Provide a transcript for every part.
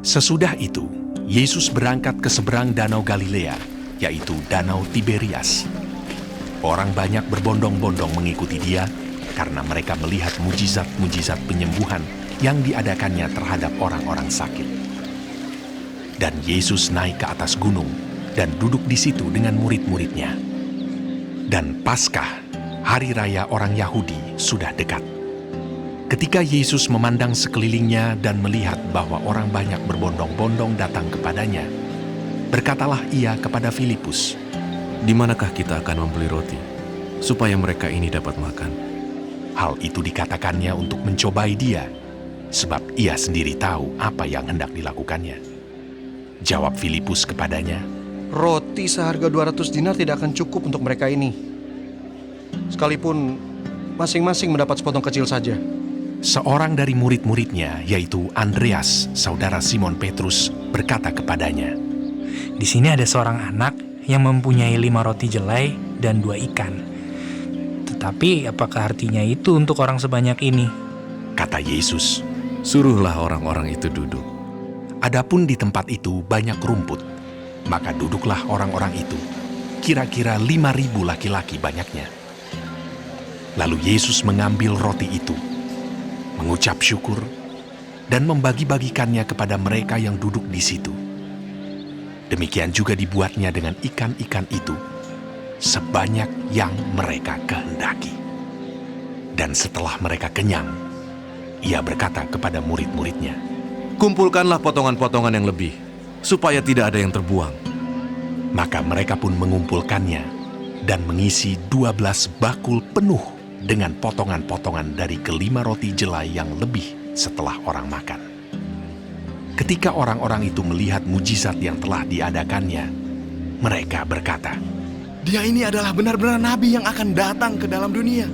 Sesudah itu, Yesus berangkat ke seberang Danau Galilea, yaitu Danau Tiberias. Orang banyak berbondong-bondong mengikuti dia karena mereka melihat mujizat-mujizat penyembuhan yang diadakannya terhadap orang-orang sakit. Dan Yesus naik ke atas gunung dan duduk di situ dengan murid-muridnya. Dan Paskah, hari raya orang Yahudi, sudah dekat. Ketika Yesus memandang sekelilingnya dan melihat bahwa orang banyak berbondong-bondong datang kepadanya, berkatalah ia kepada Filipus, "Di manakah kita akan membeli roti, supaya mereka ini dapat makan?" Hal itu dikatakannya untuk mencobai dia, sebab ia sendiri tahu apa yang hendak dilakukannya. Jawab Filipus kepadanya, Roti seharga 200 dinar tidak akan cukup untuk mereka ini. Sekalipun masing-masing mendapat sepotong kecil saja. Seorang dari murid-muridnya, yaitu Andreas, saudara Simon Petrus, berkata kepadanya, Di sini ada seorang anak yang mempunyai 5 roti jelai dan 2 ikan. Tetapi apakah artinya itu untuk orang sebanyak ini? Kata Yesus, "Suruhlah orang-orang itu duduk." adapun di tempat itu banyak rumput, maka duduklah orang-orang itu, kira-kira 5.000 laki-laki banyaknya. Lalu Yesus mengambil roti itu, mengucap syukur, dan membagi-bagikannya kepada mereka yang duduk di situ. Demikian juga dibuatnya dengan ikan-ikan itu, sebanyak yang mereka kehendaki. Dan setelah mereka kenyang, ia berkata kepada murid-muridnya, "Kumpulkanlah potongan-potongan yang lebih, supaya tidak ada yang terbuang." Maka mereka pun mengumpulkannya dan mengisi 12 bakul penuh dengan potongan-potongan dari ke-5 roti jelai yang lebih setelah orang makan. Ketika orang-orang itu melihat mujizat yang telah diadakannya, mereka berkata, Dia ini adalah benar-benar nabi yang akan datang ke dalam dunia.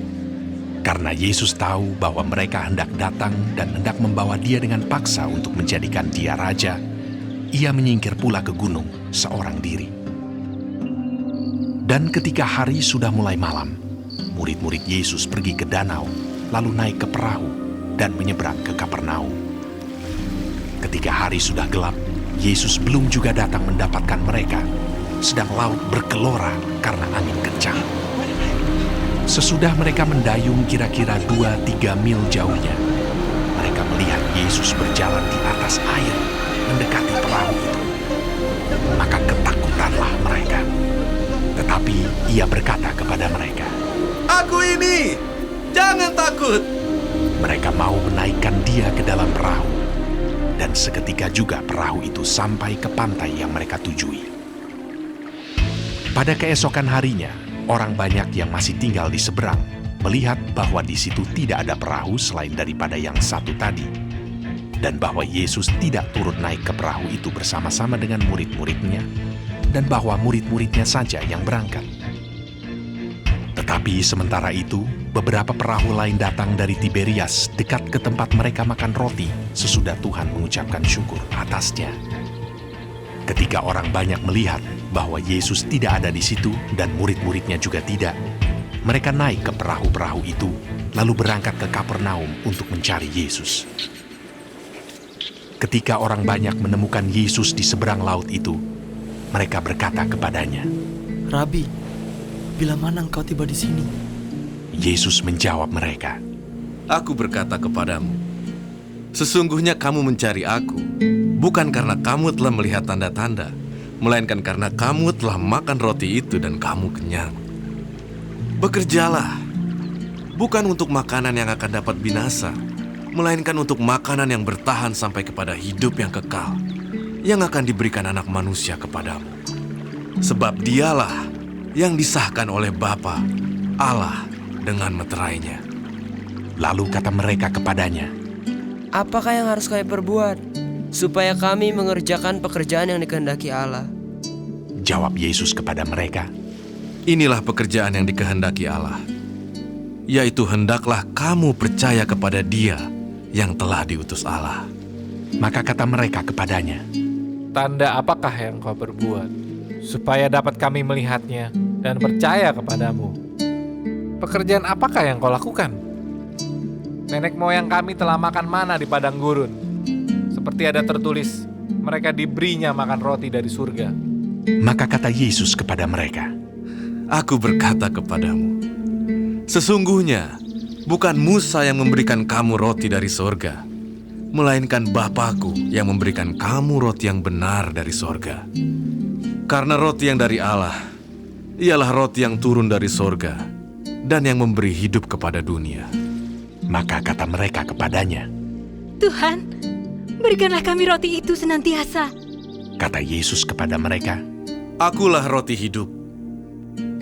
karena Yesus tahu bahwa mereka hendak datang dan hendak membawa dia dengan paksa untuk menjadikan dia raja, ia menyingkir pula ke gunung seorang diri. Dan ketika hari sudah mulai malam, murid-murid Yesus pergi ke danau, lalu naik ke perahu dan menyeberang ke Kapernaum. Ketika hari sudah gelap, Yesus belum juga datang mendapatkan mereka, sedang laut bergelora karena angin kencang. Sesudah mereka mendayung kira-kira 2-3 mil jauhnya, mereka melihat Yesus berjalan di atas air mendekati perahu itu. Maka ketakutanlah mereka. Tetapi ia berkata kepada mereka, Aku ini, jangan takut. mereka mau menaikkan dia ke dalam perahu. Dan seketika juga perahu itu sampai ke pantai yang mereka tujui. Pada keesokan harinya, orang banyak yang masih tinggal di seberang melihat bahwa di situ tidak ada perahu selain daripada yang satu tadi, dan bahwa Yesus tidak turut naik ke perahu itu bersama-sama dengan murid-muridnya, dan bahwa murid-muridnya saja yang berangkat. Tetapi sementara itu, beberapa perahu lain datang dari Tiberias dekat ke tempat mereka makan roti sesudah Tuhan mengucapkan syukur atasnya. Ketika orang banyak melihat bahwa Yesus tidak ada di situ dan murid-muridnya juga tidak, mereka naik ke perahu-perahu itu, lalu berangkat ke Kapernaum untuk mencari Yesus. Ketika orang banyak menemukan Yesus di seberang laut itu, mereka berkata kepadanya, Rabi, bila mana engkau tiba di sini? Yesus menjawab mereka, Aku berkata kepadamu, sesungguhnya kamu mencari aku, bukan karena kamu telah melihat tanda-tanda, melainkan karena kamu telah makan roti itu dan kamu kenyang. Bekerjalah, bukan untuk makanan yang akan dapat binasa, melainkan untuk makanan yang bertahan sampai kepada hidup yang kekal, yang akan diberikan anak manusia kepadamu. Sebab dialah yang disahkan oleh Bapa, Allah, dengan meterainya. Lalu kata mereka kepadanya, Apakah yang harus kami perbuat supaya kami mengerjakan pekerjaan yang dikehendaki Allah? Jawab Yesus kepada mereka, Inilah pekerjaan yang dikehendaki Allah, yaitu hendaklah kamu percaya kepada Dia yang telah diutus Allah. Maka kata mereka kepadanya, Tanda apakah yang kau perbuat, supaya dapat kami melihatnya dan percaya kepadamu? Pekerjaan apakah yang kau lakukan? Nenek moyang kami telah makan mana di padang gurun, seperti ada tertulis, mereka diberinya makan roti dari surga. Maka kata Yesus kepada mereka, Aku berkata kepadamu, sesungguhnya bukan Musa yang memberikan kamu roti dari sorga, melainkan Bapa-Ku yang memberikan kamu roti yang benar dari sorga. Karena roti yang dari Allah, ialah roti yang turun dari sorga dan yang memberi hidup kepada dunia. maka kata mereka kepadanya, Tuhan, berikanlah kami roti itu senantiasa. kata Yesus kepada mereka, Akulah roti hidup.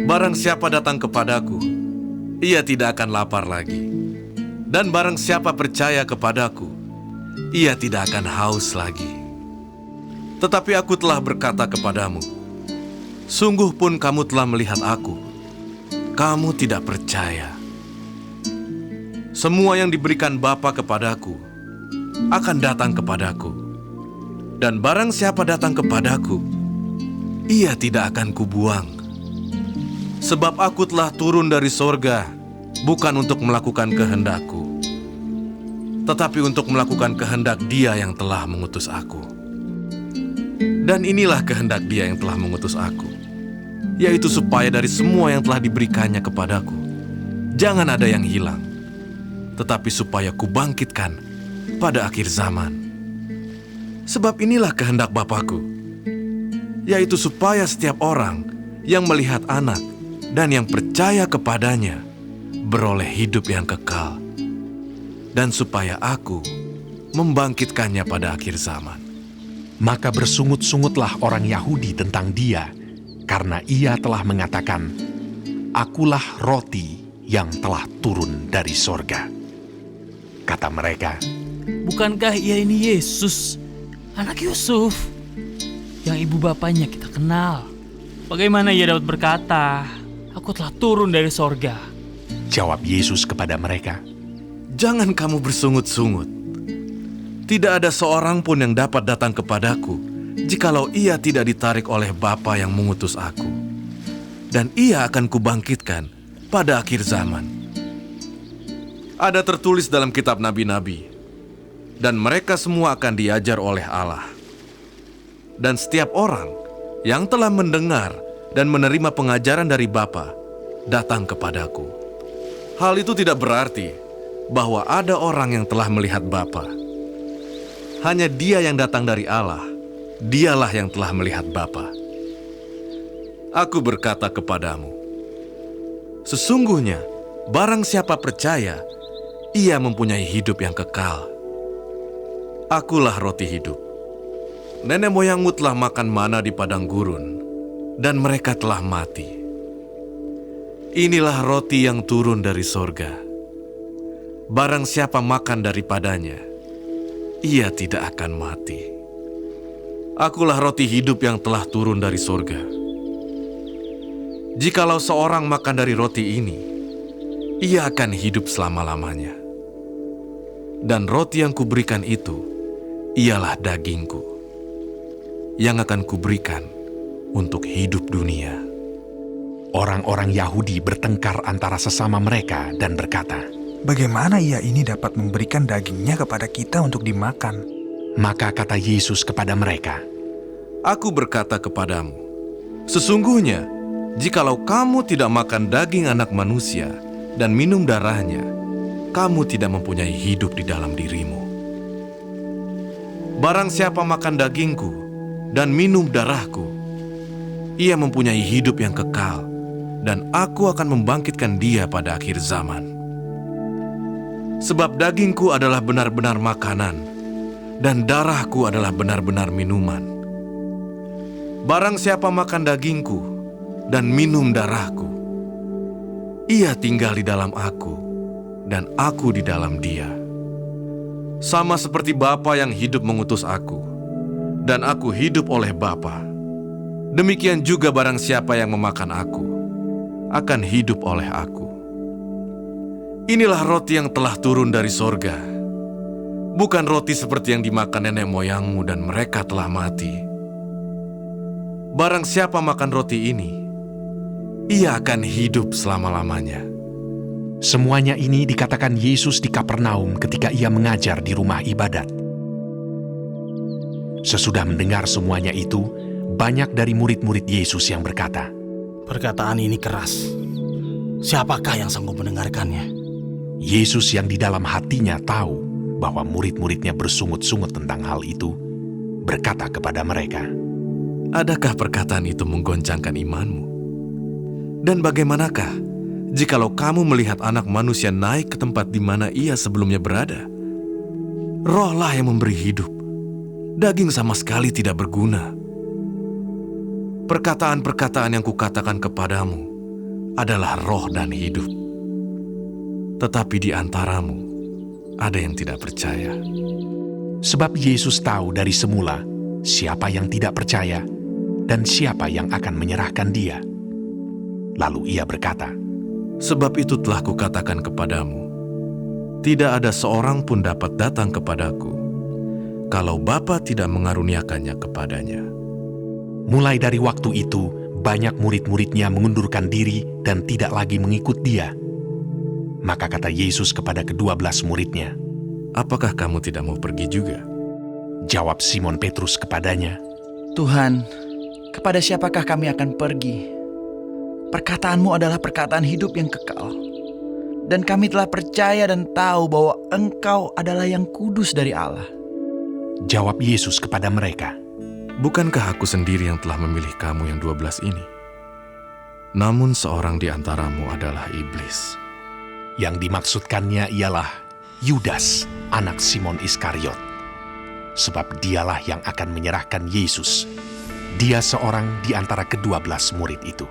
Barang siapa datang kepadaku, ia tidak akan lapar lagi. Dan barang siapa percaya kepadaku, ia tidak akan haus lagi. Tetapi aku telah berkata kepadamu, sungguh pun kamu telah melihat aku, kamu tidak percaya. Semua yang diberikan Bapa kepadaku akan datang kepadaku. Dan barang siapa datang kepadaku, ia tidak akan kubuang. Sebab aku telah turun dari sorga, bukan untuk melakukan kehendakku, tetapi untuk melakukan kehendak Dia yang telah mengutus aku. Dan inilah kehendak Dia yang telah mengutus aku, yaitu supaya dari semua yang telah diberikannya kepadaku, jangan ada yang hilang, tetapi supaya kubangkitkan pada akhir zaman. Sebab inilah kehendak Bapa-Ku, yaitu supaya setiap orang yang melihat Anak dan yang percaya kepadanya beroleh hidup yang kekal, dan supaya Aku membangkitkannya pada akhir zaman. Maka bersungut-sungutlah orang Yahudi tentang Dia, karena Ia telah mengatakan, Akulah roti yang telah turun dari sorga. Kata mereka, Bukankah ia ini Yesus, anak Yusuf, yang ibu bapanya kita kenal? Bagaimana ia dapat berkata, Aku telah turun dari sorga? jawab Yesus kepada mereka, Jangan kamu bersungut-sungut. Tidak ada seorang pun yang dapat datang kepadaku, jikalau ia tidak ditarik oleh Bapa yang mengutus aku. Dan ia akan kubangkitkan pada akhir zaman. Ada tertulis dalam kitab nabi-nabi, dan mereka semua akan diajar oleh Allah. Dan setiap orang yang telah mendengar dan menerima pengajaran dari Bapa datang kepadaku. Hal itu tidak berarti bahwa ada orang yang telah melihat Bapa. Hanya Dia yang datang dari Allah, Dialah yang telah melihat Bapa. Aku berkata kepadamu, sesungguhnya barang siapa percaya, ia mempunyai hidup yang kekal. Akulah roti hidup. Nenek moyangmu telah makan mana di padang gurun, dan mereka telah mati. Inilah roti yang turun dari sorga. Barang siapa makan daripadanya, ia tidak akan mati. Akulah roti hidup yang telah turun dari sorga. Jikalau seorang makan dari roti ini, ia akan hidup selama-lamanya. Dan roti yang kuberikan itu, ialah dagingku, yang akan kuberikan untuk hidup dunia. Orang-orang Yahudi bertengkar antara sesama mereka dan berkata, Bagaimana ia ini dapat memberikan dagingnya kepada kita untuk dimakan? maka kata Yesus kepada mereka, Aku berkata kepadamu, sesungguhnya, jikalau kamu tidak makan daging Anak Manusia dan minum darahnya, kamu tidak mempunyai hidup di dalam dirimu. Barang siapa makan dagingku dan minum darahku, ia mempunyai hidup yang kekal, dan aku akan membangkitkan dia pada akhir zaman. Sebab dagingku adalah benar-benar makanan, dan darahku adalah benar-benar minuman. Barang siapa makan dagingku dan minum darahku, ia tinggal di dalam aku, dan aku di dalam dia. Sama seperti Bapa yang hidup mengutus aku, dan aku hidup oleh Bapa. Demikian juga barang siapa yang memakan aku, akan hidup oleh aku. Inilah roti yang telah turun dari sorga, bukan roti seperti yang dimakan nenek moyangmu dan mereka telah mati. Barang siapa makan roti ini, ia akan hidup selama-lamanya. Semuanya ini dikatakan Yesus di Kapernaum ketika Ia mengajar di rumah ibadat. Sesudah mendengar semuanya itu, banyak dari murid-murid Yesus yang berkata, Perkataan ini keras. Siapakah yang sanggup mendengarkannya? Yesus yang di dalam hatinya tahu bahwa murid-muridnya bersungut-sungut tentang hal itu, berkata kepada mereka, Adakah perkataan itu menggoncangkan imanmu? Dan bagaimanakah jikalau kamu melihat Anak Manusia naik ke tempat di mana ia sebelumnya berada? Rohlah yang memberi hidup. Daging sama sekali tidak berguna. Perkataan-perkataan yang kukatakan kepadamu adalah roh dan hidup. Tetapi di antaramu ada yang tidak percaya. sebab Yesus tahu dari semula siapa yang tidak percaya dan siapa yang akan menyerahkan dia. Lalu ia berkata, Sebab itu telah kukatakan kepadamu, tidak ada seorang pun dapat datang kepadaku kalau Bapa tidak mengaruniakannya kepadanya. mulai dari waktu itu, banyak murid-muridnya mengundurkan diri dan tidak lagi mengikut dia. Maka kata Yesus kepada ke-12 muridnya, Apakah kamu tidak mau pergi juga? jawab Simon Petrus kepadanya, Tuhan, kepada siapakah kami akan pergi? Perkataanmu adalah perkataan hidup yang kekal. Dan kami telah percaya dan tahu bahwa Engkau adalah yang kudus dari Allah. jawab Yesus kepada mereka, Bukankah aku sendiri yang telah memilih kamu yang 12 ini? Namun seorang di antaramu adalah iblis. Yang dimaksudkannya ialah Yudas, anak Simon Iskariot. Sebab dialah yang akan menyerahkan Yesus. Dia seorang di antara ke-12 murid itu.